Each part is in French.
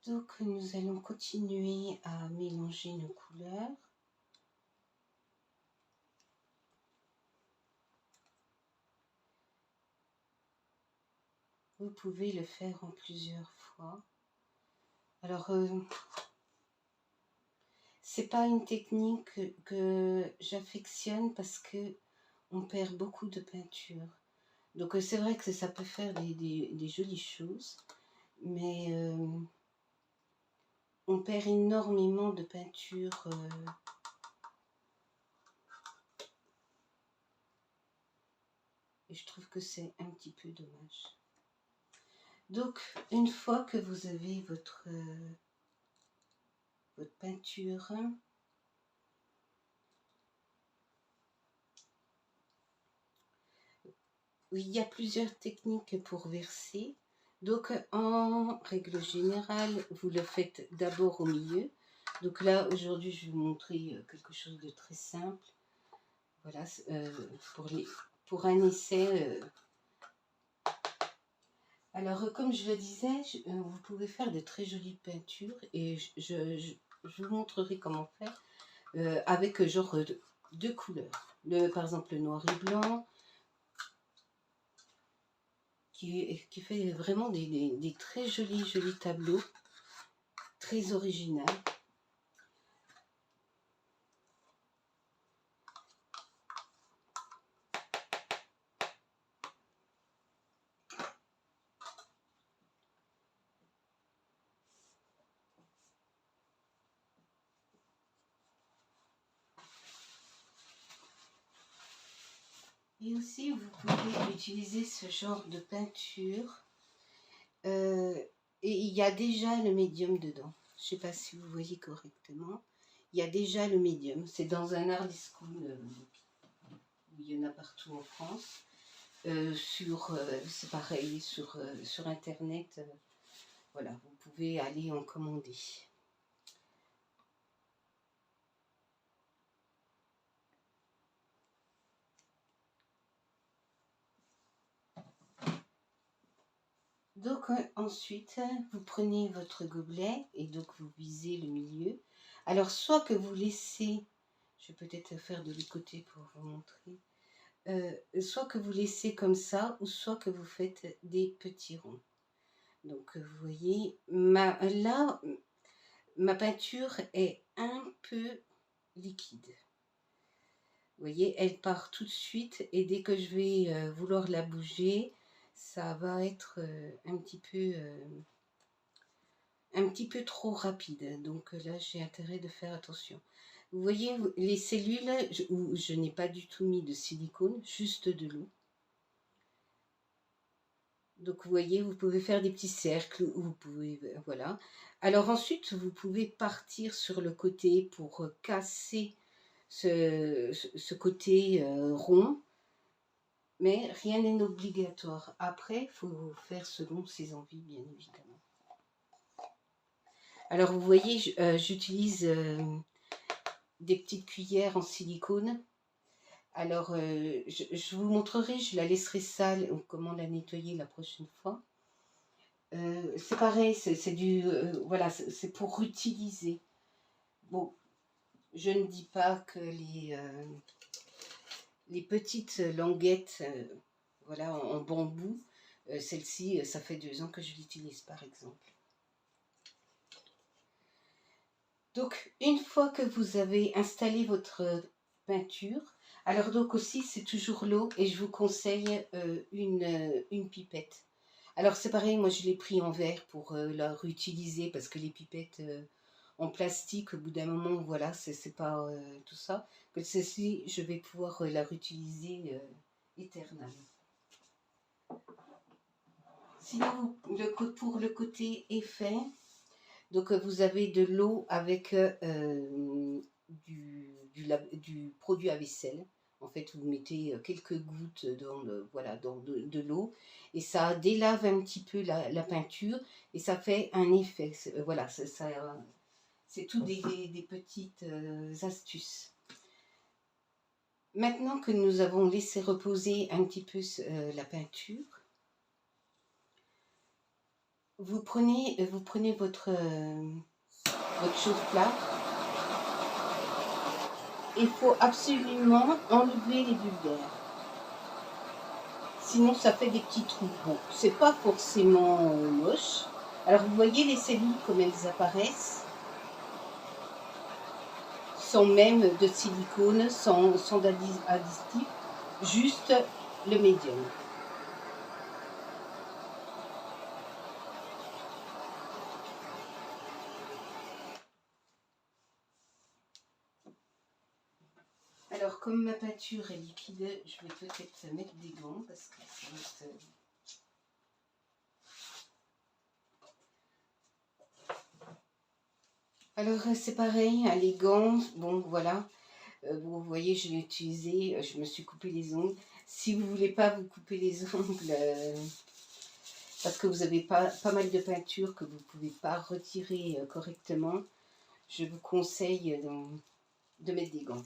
Donc nous allons continuer à mélanger nos couleurs. Vous pouvez le faire en plusieurs fois. Alors, c'est pas une technique que j'affectionne parce que on perd beaucoup de peinture. Donc c'est vrai que ça peut faire des jolies choses, mais on perd énormément de peinture. Et je trouve que c'est un petit peu dommage. Donc, une fois que vous avez votre peinture, oui, il y a plusieurs techniques pour verser. Donc, en règle générale, vous le faites d'abord au milieu. Donc là, aujourd'hui, je vais vous montrer quelque chose de très simple. Voilà, pour un essai. Alors, comme je le disais, vous pouvez faire de très jolies peintures et je vous montrerai comment faire avec genre deux couleurs. Par exemple, le noir et blanc, qui fait vraiment des très jolis tableaux, très original. Et aussi, vous pouvez utiliser ce genre de peinture. Et il y a déjà le médium dedans. Je ne sais pas si vous voyez correctement. Il y a déjà le médium. C'est dans un art disco où il y en a partout en France. C'est pareil, sur Internet. Voilà, vous pouvez aller en commander. Donc ensuite, vous prenez votre gobelet et donc vous visez le milieu. Alors soit que vous laissez, je vais peut-être faire de l'autre côté pour vous montrer, soit que vous laissez comme ça ou soit que vous faites des petits ronds. Donc vous voyez, là, ma peinture est un peu liquide. Vous voyez, elle part tout de suite et dès que je vais vouloir la bouger, ça va être un petit peu trop rapide. Donc là, j'ai intérêt de faire attention. Vous voyez, les cellules, où je n'ai pas du tout mis de silicone, juste de l'eau. Donc vous voyez, vous pouvez faire des petits cercles, ou vous pouvez, voilà. Alors ensuite, vous pouvez partir sur le côté pour casser ce côté rond. Mais rien n'est obligatoire. Après, il faut faire selon ses envies, bien évidemment. Alors, vous voyez, j'utilise des petites cuillères en silicone. Alors, je vous montrerai, je la laisserai sale, ou comment la nettoyer la prochaine fois. C'est pareil, c'est du... voilà, c'est pour utiliser. Bon, je ne dis pas que les petites languettes, voilà, en bambou, celle-ci, ça fait 2 ans que je l'utilise, par exemple. Donc, une fois que vous avez installé votre peinture, alors donc aussi, c'est toujours l'eau et je vous conseille une pipette. Alors, c'est pareil, moi, je l'ai pris en verre pour la réutiliser parce que les pipettes en plastique, au bout d'un moment, voilà, c'est pas tout ça. Que celle-ci, je vais pouvoir la réutiliser éternellement. Sinon, pour le côté effet, donc vous avez de l'eau avec du produit à vaisselle. En fait, vous mettez quelques gouttes dans de l'eau et ça délave un petit peu la peinture et ça fait un effet. Voilà, c'est tout des petites astuces. Maintenant que nous avons laissé reposer un petit peu la peinture, vous prenez votre chauffe-plat. Il faut absolument enlever les bulles d'air. Sinon, ça fait des petits trous. Bon, c'est pas forcément moche. Alors, vous voyez les cellules comme elles apparaissent, sans même de silicone, sans d'additif, juste le médium. Alors, comme ma peinture est liquide, je vais peut-être mettre des gants parce que ça va être... Alors, c'est pareil, hein, les gants, bon, voilà. Vous voyez, je l'ai utilisé, je me suis coupé les ongles. Si vous ne voulez pas vous couper les ongles, parce que vous avez pas mal de peinture que vous ne pouvez pas retirer correctement, je vous conseille de mettre des gants.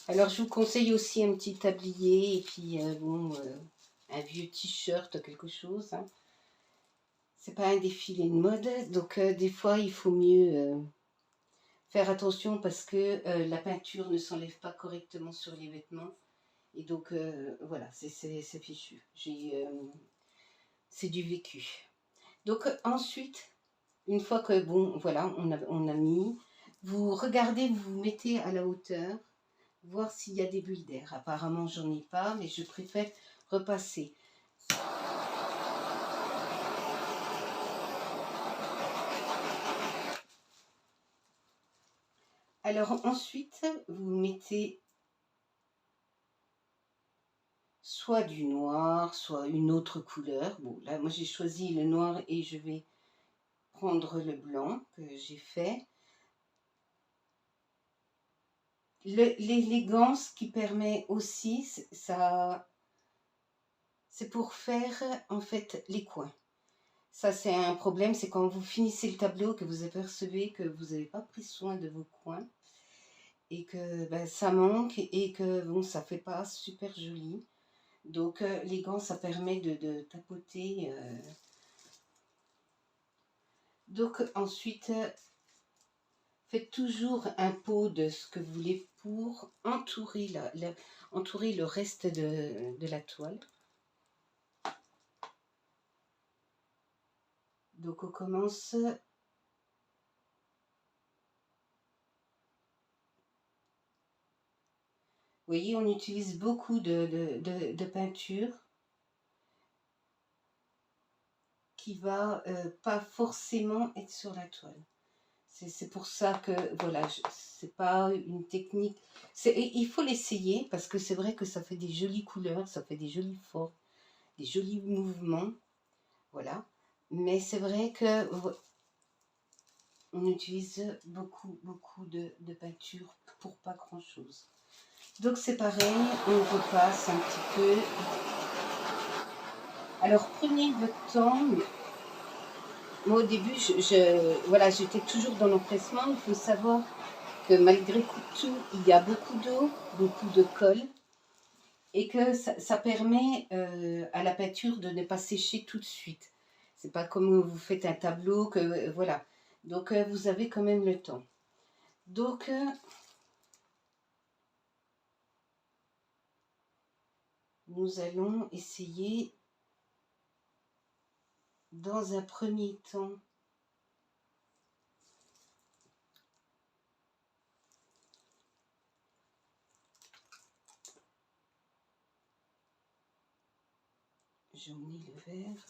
Alors, je vous conseille aussi un petit tablier et puis, un vieux t-shirt, quelque chose. Hein. C'est pas un défilé de mode, donc des fois, il faut mieux faire attention parce que la peinture ne s'enlève pas correctement sur les vêtements. Et donc, voilà, c'est fichu. C'est du vécu. Donc, ensuite, une fois que, bon, voilà, on a mis, vous regardez, vous vous mettez à la hauteur, voir s'il y a des bulles d'air. Apparemment, j'en ai pas, mais je préfère repasser. Alors, ensuite, vous mettez soit du noir, soit une autre couleur. Bon, là, moi, j'ai choisi le noir et je vais prendre le blanc que j'ai fait. L'élégance qui permet aussi, ça, c'est pour faire en fait les coins. Ça, c'est un problème, c'est quand vous finissez le tableau que vous apercevez que vous n'avez pas pris soin de vos coins et que ben, ça manque et que bon, ça fait pas super joli. Donc, les gants, ça permet de tapoter. Donc, ensuite, faites toujours un pot de ce que vous voulez pour entourer, entourer le reste de la toile. Donc on commence. Vous voyez, on utilise beaucoup de peinture qui va pas forcément être sur la toile. C'est pour ça que, voilà, c'est pas une technique. Il faut l'essayer parce que c'est vrai que ça fait des jolies couleurs, ça fait des jolies formes, des jolis mouvements. Voilà. Mais c'est vrai que on utilise beaucoup de peinture pour pas grand chose. Donc c'est pareil, on repasse un petit peu. Alors prenez votre temps. Moi au début, voilà, j'étais toujours dans l'empressement. Il faut savoir que malgré tout, il y a beaucoup d'eau, beaucoup de colle. Et que ça permet à la peinture de ne pas sécher tout de suite. C'est pas comme vous faites un tableau que voilà. Donc vous avez quand même le temps. Donc nous allons essayer dans un premier temps je mets le verre.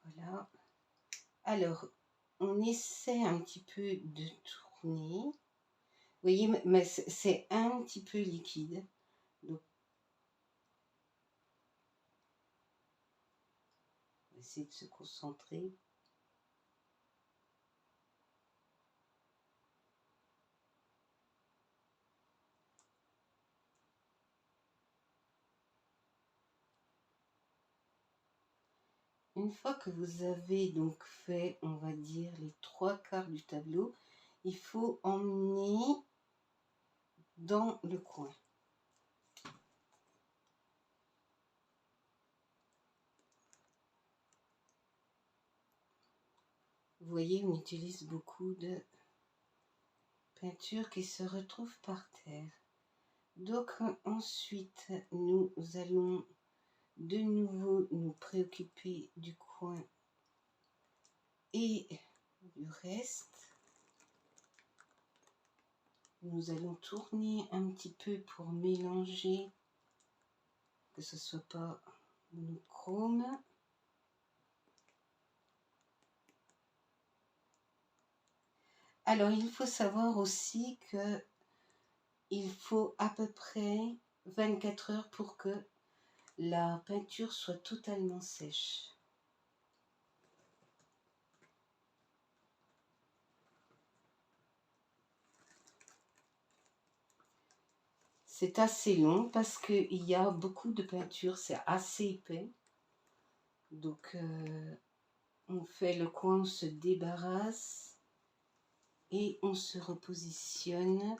Voilà. Alors, on essaie un petit peu de tourner. Vous voyez, mais c'est un petit peu liquide. Donc, on va essayer de se concentrer. une fois que vous avez donc fait, on va dire, les 3/4 du tableau, il faut emmener dans le coin. Vous voyez, on utilise beaucoup de peinture qui se retrouve par terre. Donc ensuite, nous allons de nouveau nous préoccuper du coin et du reste. Nous allons tourner un petit peu pour mélanger, que ce soit pas monochrome. Alors il faut savoir aussi que il faut à peu près 24 heures pour que la peinture soit totalement sèche. C'est assez long parce qu'il y a beaucoup de peinture, c'est assez épais. Donc on fait le coin, on se débarrasse et on se repositionne.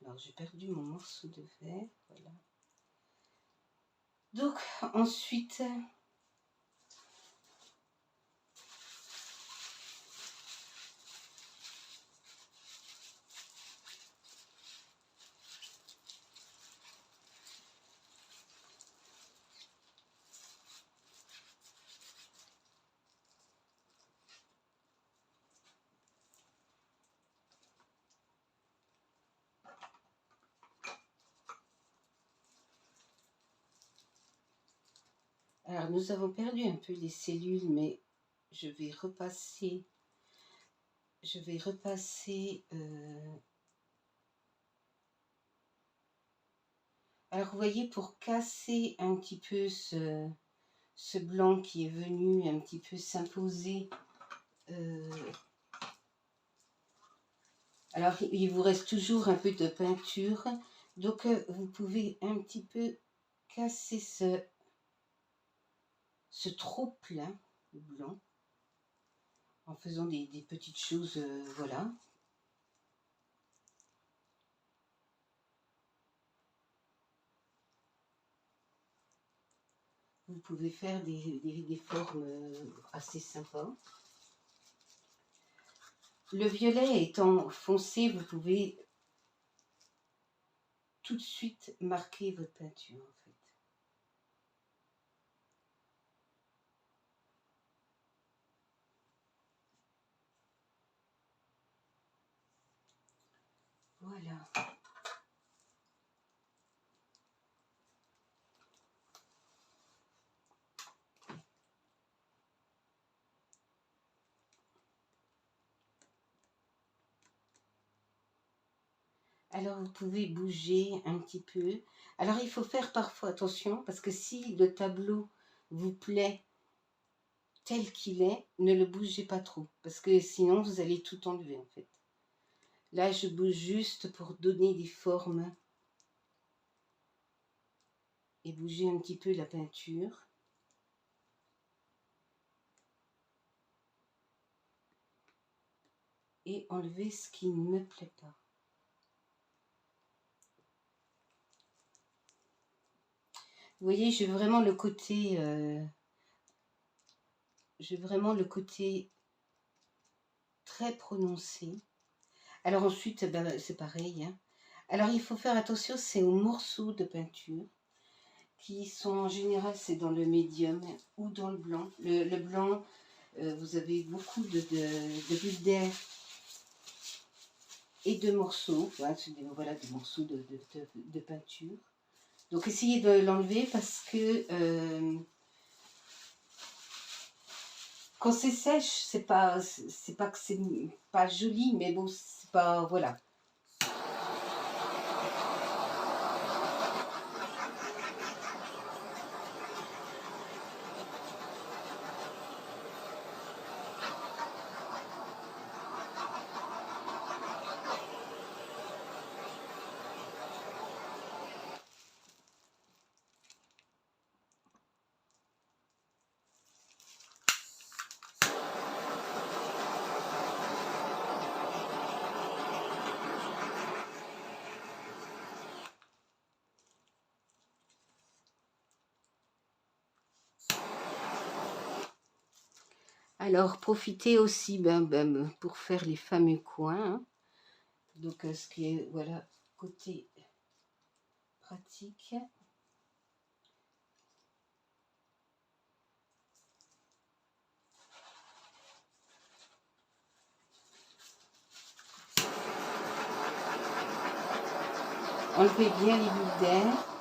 Alors j'ai perdu mon morceau de verre, voilà. Donc ensuite, alors nous avons perdu un peu les cellules, mais je vais repasser. Alors vous voyez, pour casser un petit peu ce blanc qui est venu un petit peu s'imposer, alors il vous reste toujours un peu de peinture, donc vous pouvez un petit peu casser ce trop plein de blanc en faisant des petites choses, voilà. Vous pouvez faire des formes assez sympas. Le violet étant foncé, vous pouvez tout de suite marquer votre peinture en fait. Voilà. Alors vous pouvez bouger un petit peu. Alors il faut faire parfois attention parce que si le tableau vous plaît tel qu'il est, ne le bougez pas trop parce que sinon vous allez tout enlever en fait. Là je bouge juste pour donner des formes et bouger un petit peu la peinture. Et enlever ce qui ne me plaît pas. Vous voyez, j'ai vraiment le côté très prononcé. Alors ensuite, ben, c'est pareil. Hein. Alors il faut faire attention, c'est aux morceaux de peinture qui sont en général, c'est dans le médium ou dans le blanc. Le blanc, vous avez beaucoup de bulles d'air et de morceaux. Voilà, des morceaux de peinture. Donc essayez de l'enlever parce que quand c'est sèche, c'est pas que c'est pas joli, mais bon, c'est pas, voilà. Alors, profitez aussi pour faire les fameux coins, hein. Donc, ce qui est, voilà, côté pratique. Enlevez bien les bulles d'air.